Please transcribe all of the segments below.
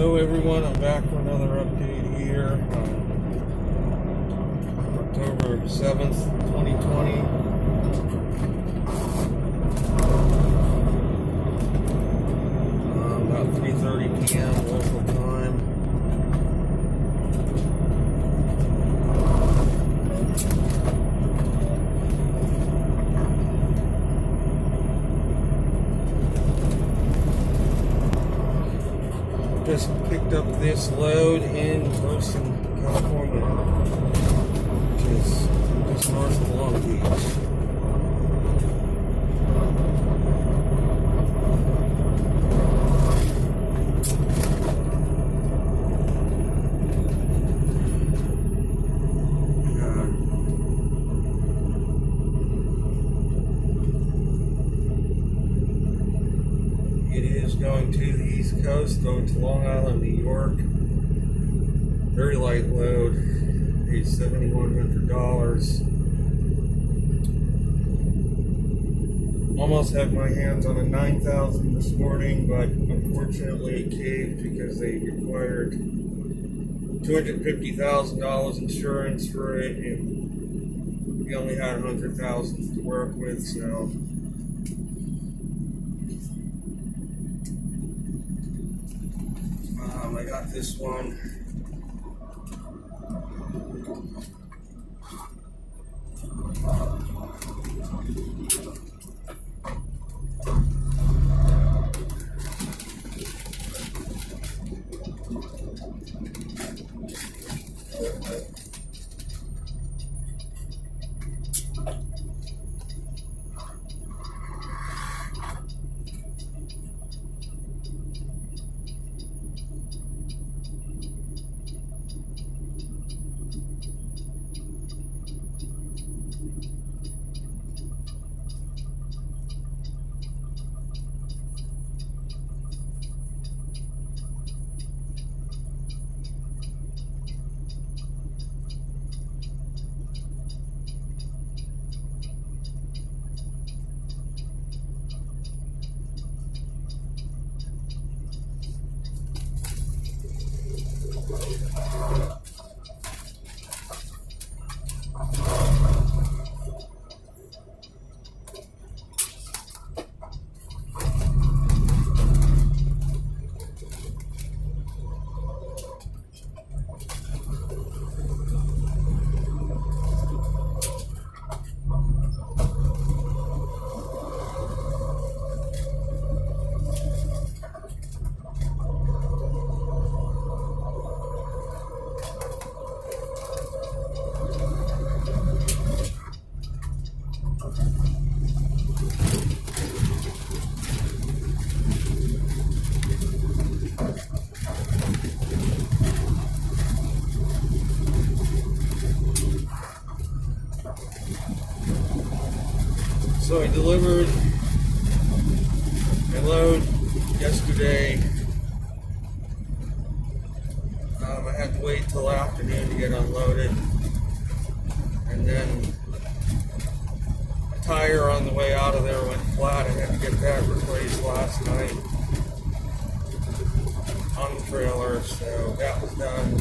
Hello everyone, I'm back for another update here. October 7th, 2020. About 3:30 p.m. local time. Just picked up this load in Ocean, California, which is just north of Long Beach. It is going to the East Coast, going to Long Island, New York. Very light load, paid $7,100. Almost had my hands on a $9,000 this morning, but unfortunately it caved because they required $250,000 insurance for it, and we only had $100,000 to work with, so. I got this one. So I delivered my load yesterday. I had to wait till afternoon to get unloaded, and then a tire on the way out of there went flat. I had to get that replaced last night on the trailer, so that was done.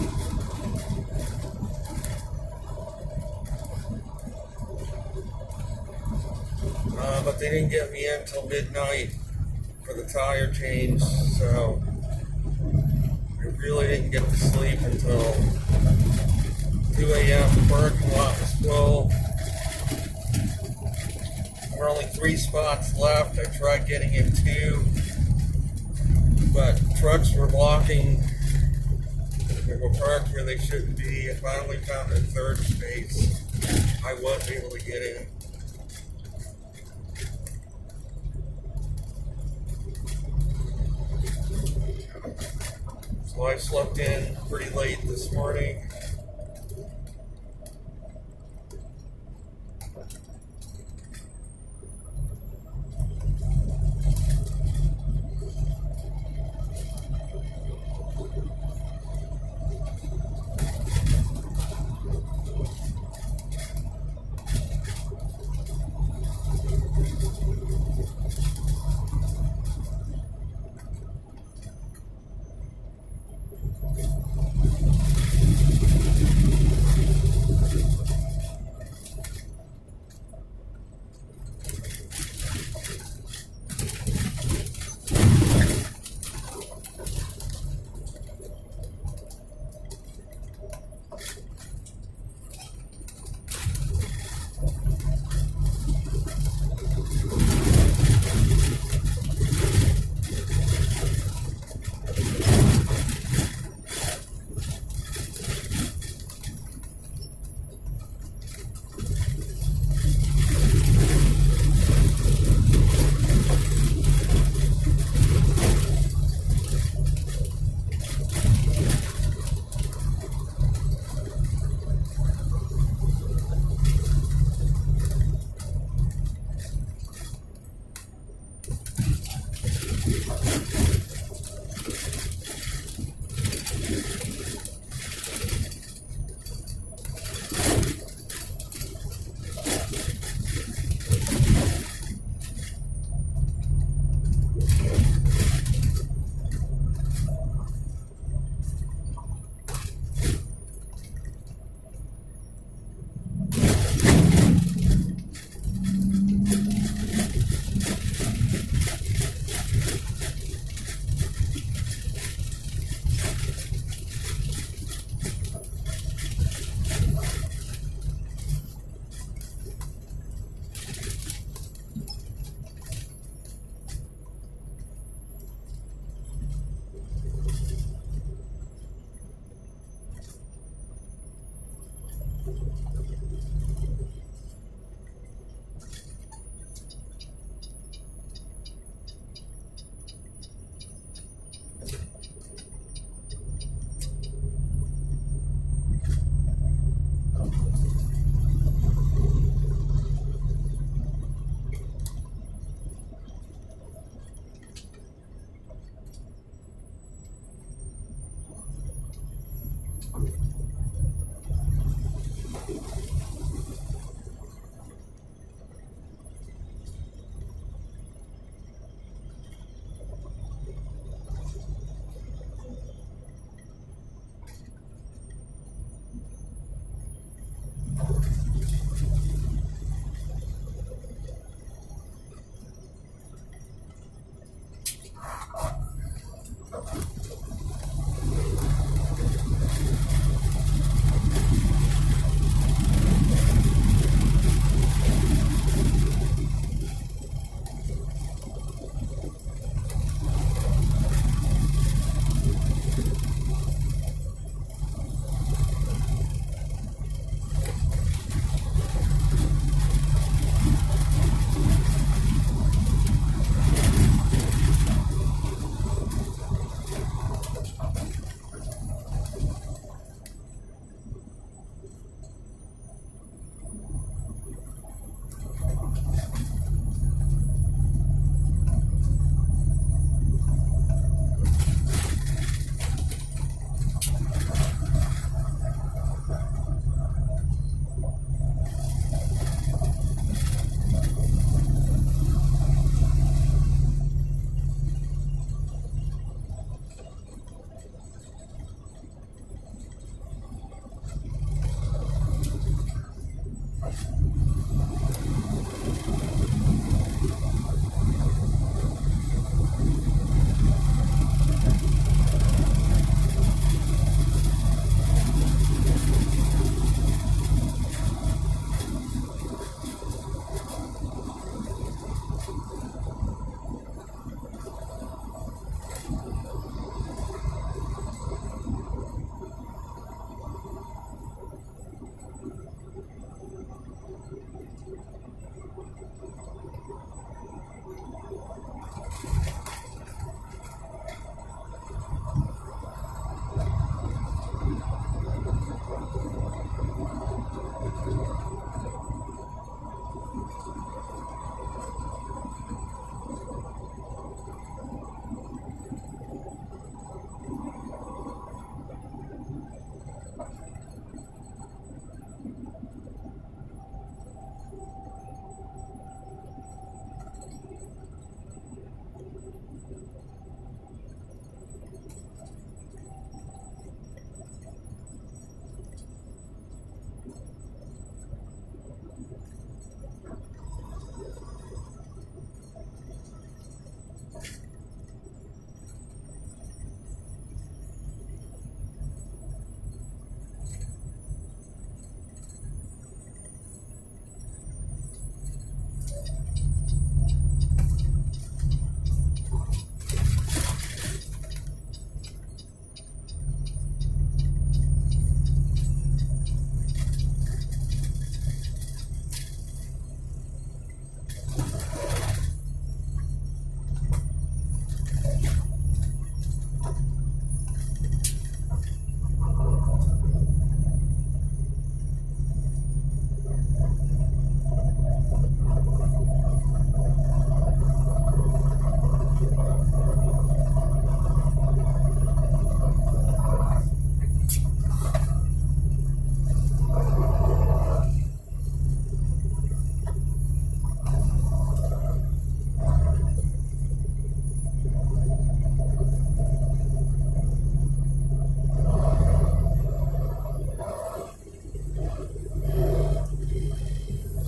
But they didn't get me in until midnight for the tire change, so I really didn't get to sleep until 2 a.m. The parking lot was full. There were only 3 spots left. I tried getting in 2, but trucks were blocking. They were parked where they shouldn't be. I finally found a 3rd space. I was able to get in. So I slept in pretty late this morning.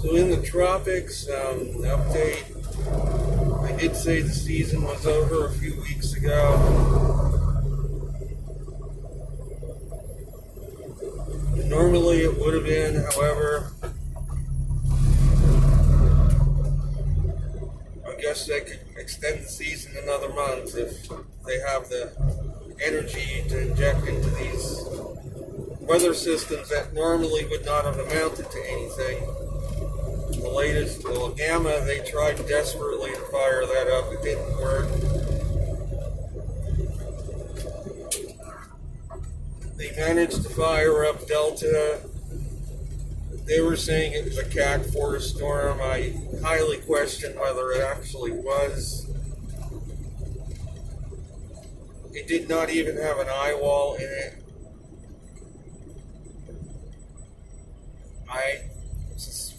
So in the tropics, update, I did say the season was over a few weeks ago. Normally it would have been, however, I guess they could extend the season another month if they have the energy to inject into these weather systems that normally would not have amounted to anything. The latest, well, Gamma, they tried desperately to fire that up. It didn't work. They managed to fire up Delta. They were saying it was a Cat 4 storm. I highly question whether it actually was. It did not even have an eye wall in it.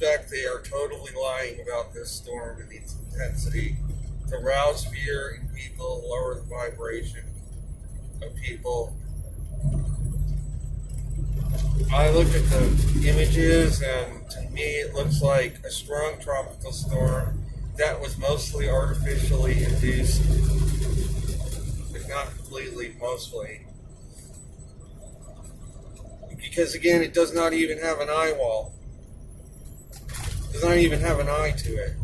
suspect they are totally lying about this storm and its intensity to rouse fear in people, lower the vibration of people. I look at the images, and to me it looks like a strong tropical storm that was mostly artificially induced, if not completely, mostly. Because again, it does not even have an eye wall. It does not even have an eye to it.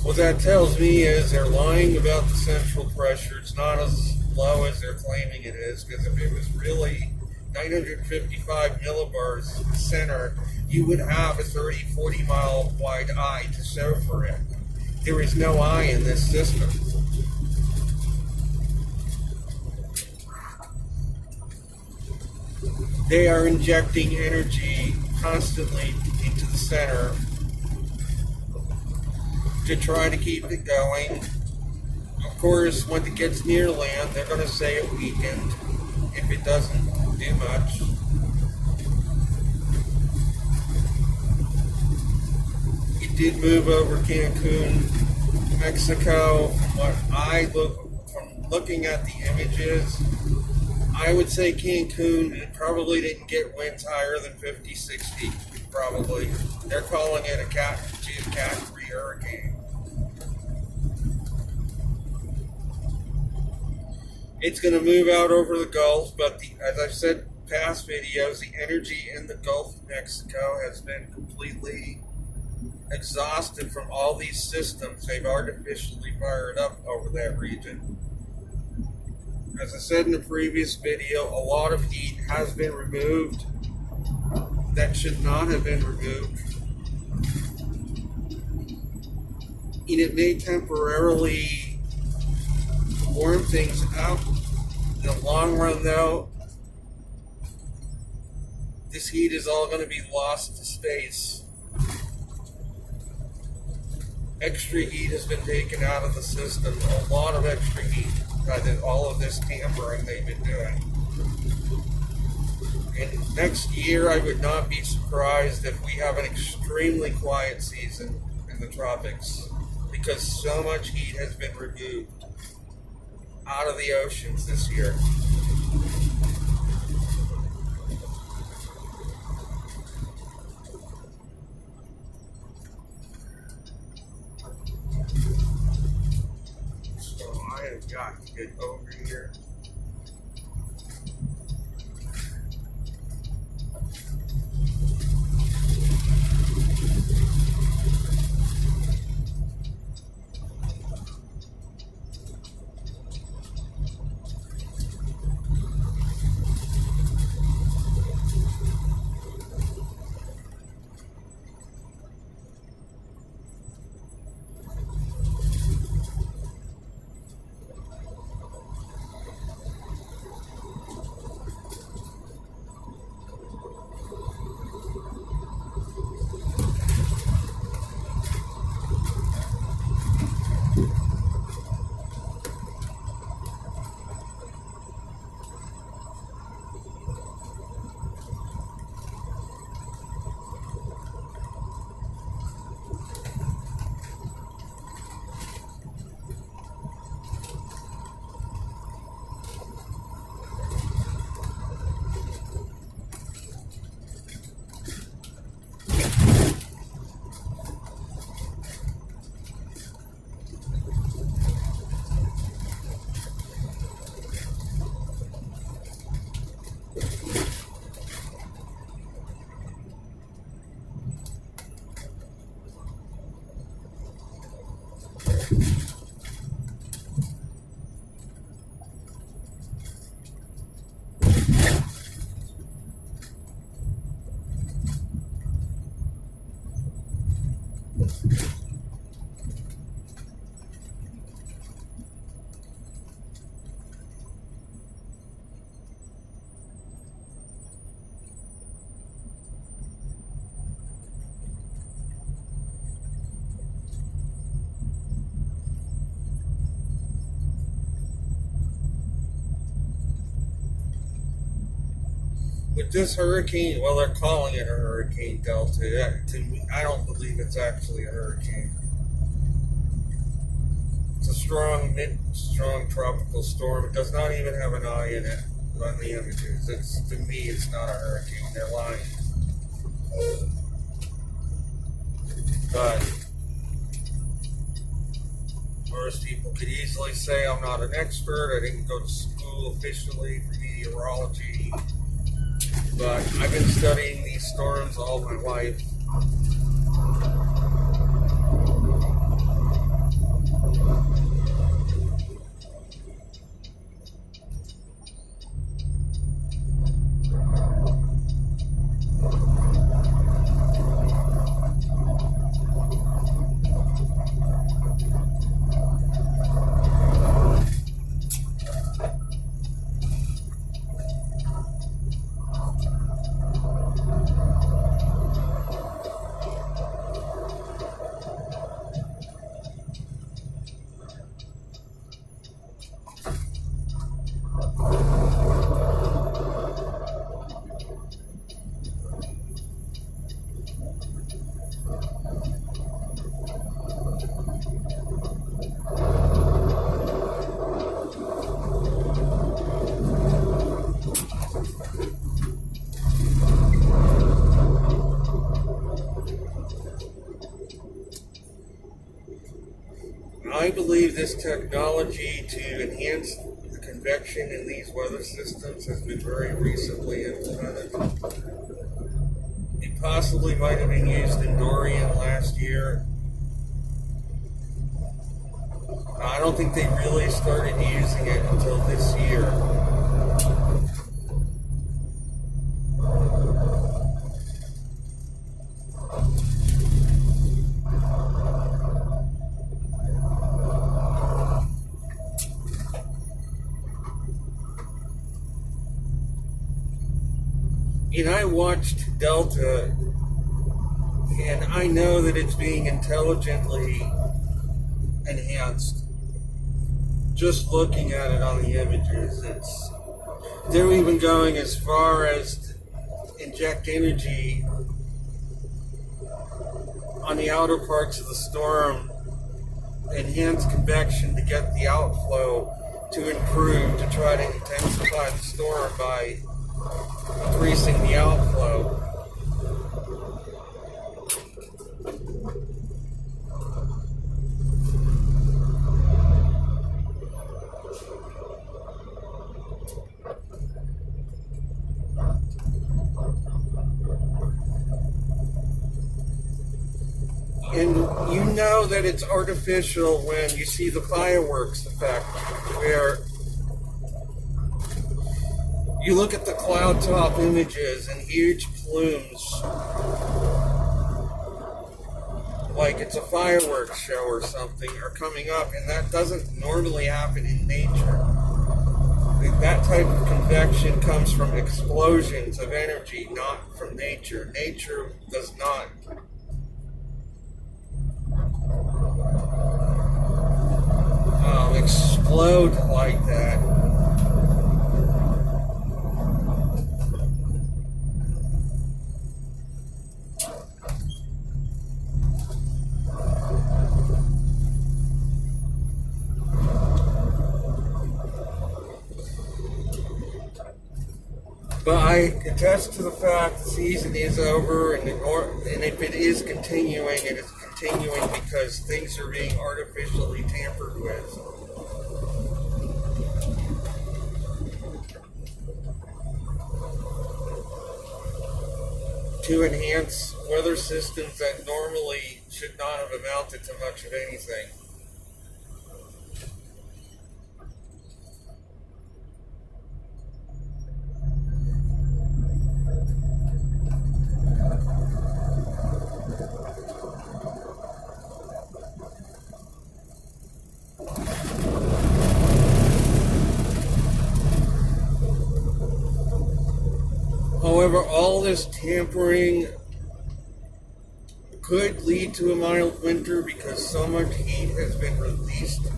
What that tells me is they're lying about the central pressure. It's not as low as they're claiming it is, because if it was really 955 millibars center, you would have a 30-40 mile wide eye to show for it. There is no eye in this system. They are injecting energy constantly into the center to try to keep it going. Of course, when it gets near land, they're going to say it weakened if it doesn't do much. It did move over Cancun, Mexico. From looking at the images, I would say Cancun probably didn't get winds higher than 50, 60, probably. They're calling it a Cat 2, Cat 3 hurricane. It's going to move out over the Gulf, but as I've said in past videos, the energy in the Gulf of Mexico has been completely exhausted from all these systems they've artificially fired up over that region. As I said in the previous video, a lot of heat has been removed that should not have been removed. And it may temporarily warm things up. In the long run, though, this heat is all going to be lost to space. Extra heat has been taken out of the system, a lot of extra heat by all of this tampering they've been doing. And next year, I would not be surprised if we have an extremely quiet season in the tropics, because so much heat has been removed out of the oceans this year. So I have got to get over here. With this hurricane, well, they're calling it a Hurricane Delta. To me, I don't believe it's actually a hurricane. It's a strong tropical storm. It does not even have an eye in it on the images. To me, it's not a hurricane. They're lying. But most people could easily say I'm not an expert. I didn't go to school officially for meteorology. But I've been studying these storms all my life. I believe this technology to enhance the convection in these weather systems has been very recently implemented. It possibly might have been used in Dorian last year. I don't think they really started using it until this year. And I watched Delta, and I know that it's being intelligently enhanced. Just looking at it on the images, they're even going as far as to inject energy on the outer parts of the storm, enhance convection to get the outflow to improve, to try to intensify the storm by increasing the outflow. And you know that it's artificial when you see the fireworks effect, where you look at the cloud top images and huge plumes, like it's a fireworks show or something, are coming up, and that doesn't normally happen in nature. That type of convection comes from explosions of energy, not from nature. Nature does not explode like that. But I attest to the fact the season is over, and if it is continuing, it is continuing because things are being artificially tampered with. To enhance weather systems that normally should not have amounted to much of anything. However, all this tampering could lead to a mild winter because so much heat has been released,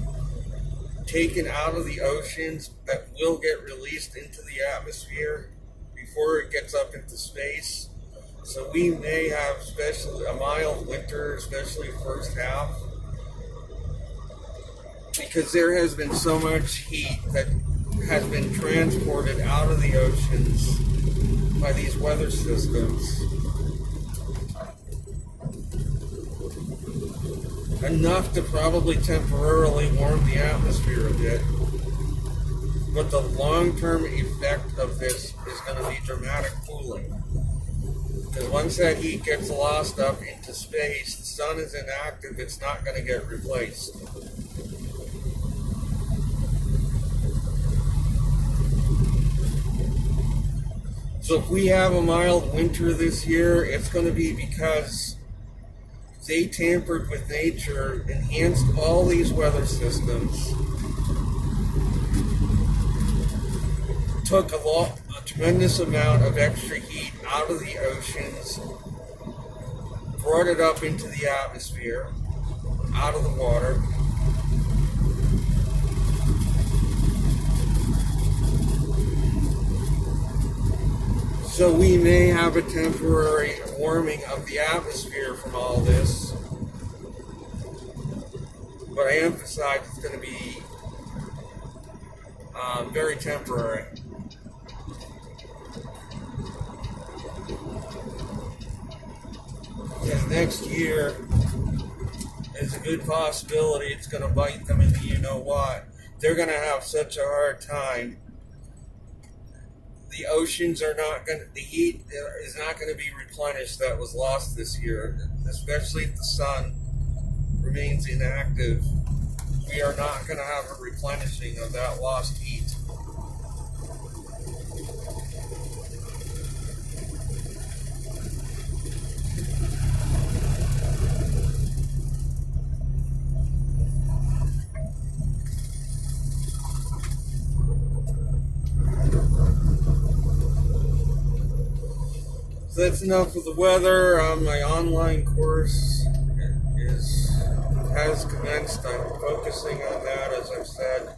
taken out of the oceans, that will get released into the atmosphere before it gets up into space. So we may have especially a mild winter, especially first half, because there has been so much heat that has been transported out of the oceans by these weather systems. Enough to probably temporarily warm the atmosphere a bit. But the long-term effect of this is going to be dramatic cooling. Because once that heat gets lost up into space, the sun is inactive, it's not going to get replaced. So if we have a mild winter this year, it's going to be because they tampered with nature, enhanced all these weather systems, took a tremendous amount of extra heat out of the oceans, brought it up into the atmosphere, out of the water. So we may have a temporary warming of the atmosphere from all this, but I emphasize it's going to be very temporary. Because next year is a good possibility it's going to bite them in the you-know-what. They're going to have such a hard time. The oceans are not going to, the heat is not going to be replenished that was lost this year, especially if the sun remains inactive. We are not going to have a replenishing of that lost heat. So that's enough of the weather. My online course has commenced. I'm focusing on that, as I've said.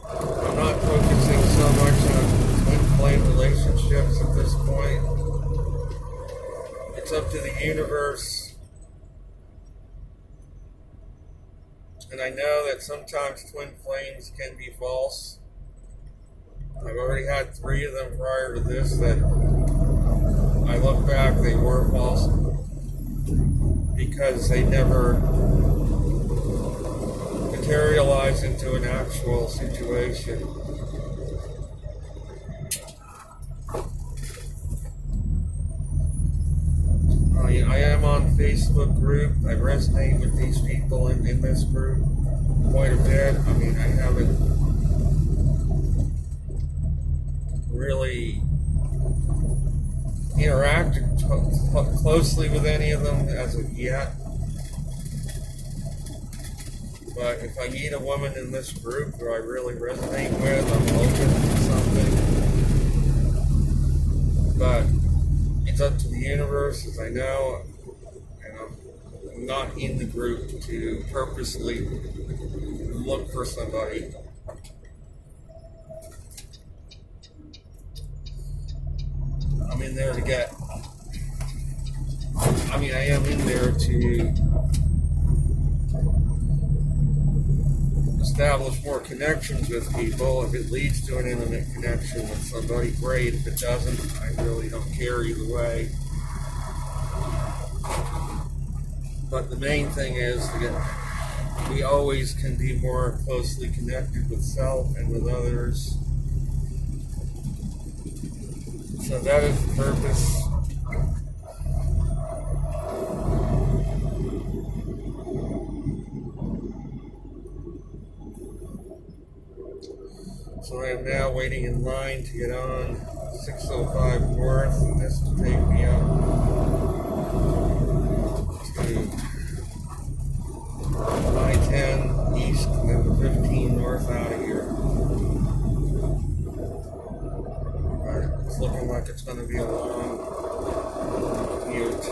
I'm not focusing so much on twin flame relationships at this point. It's up to the universe. And I know that sometimes twin flames can be false. I've already had 3 of them prior to this that I look back, they were false because they never materialized into an actual situation. I am on Facebook group. I resonate with these people in this group quite a bit. I mean, I haven't really interacted closely with any of them as of yet. But if I meet a woman in this group who I really resonate with, I'm open to something. But it's up to the universe, as I know, and I'm not in the group to purposely look for somebody. I'm in there to get, I am in there to establish more connections with people. If it leads to an intimate connection with somebody, great. If it doesn't, I really don't care either way. But the main thing is that we always can be more closely connected with self and with others. So that is the purpose. So I am now waiting in line to get on 605 North, and this will take me up to I-10 East and then 15 North out of here. But it's looking like it's going to be a long commute.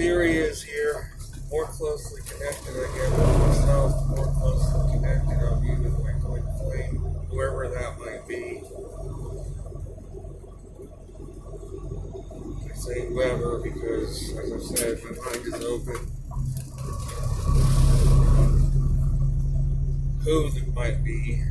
theory is here, more closely connected I get with myself, the more closely connected I'll be with my twin flame, whoever that might be. I say whoever because, as I said, my mind is open. Who that might be.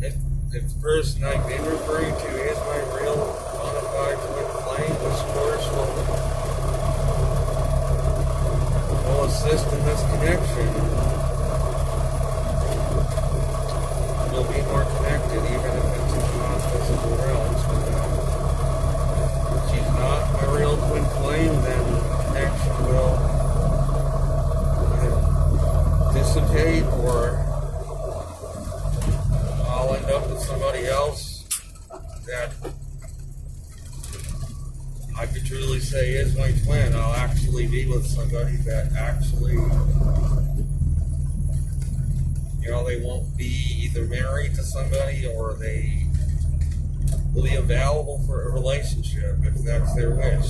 If the person I've been referring to is my real bona fide twin flame, this course will assist in this connection. We'll be more connected, even if it's in non-physical realms. If she's not my real twin flame, then the connection will either dissipate or I'll end up with somebody else that I could truly say is my twin. I'll actually be with somebody that actually, they won't be either married to somebody or they will be available for a relationship if that's their wish.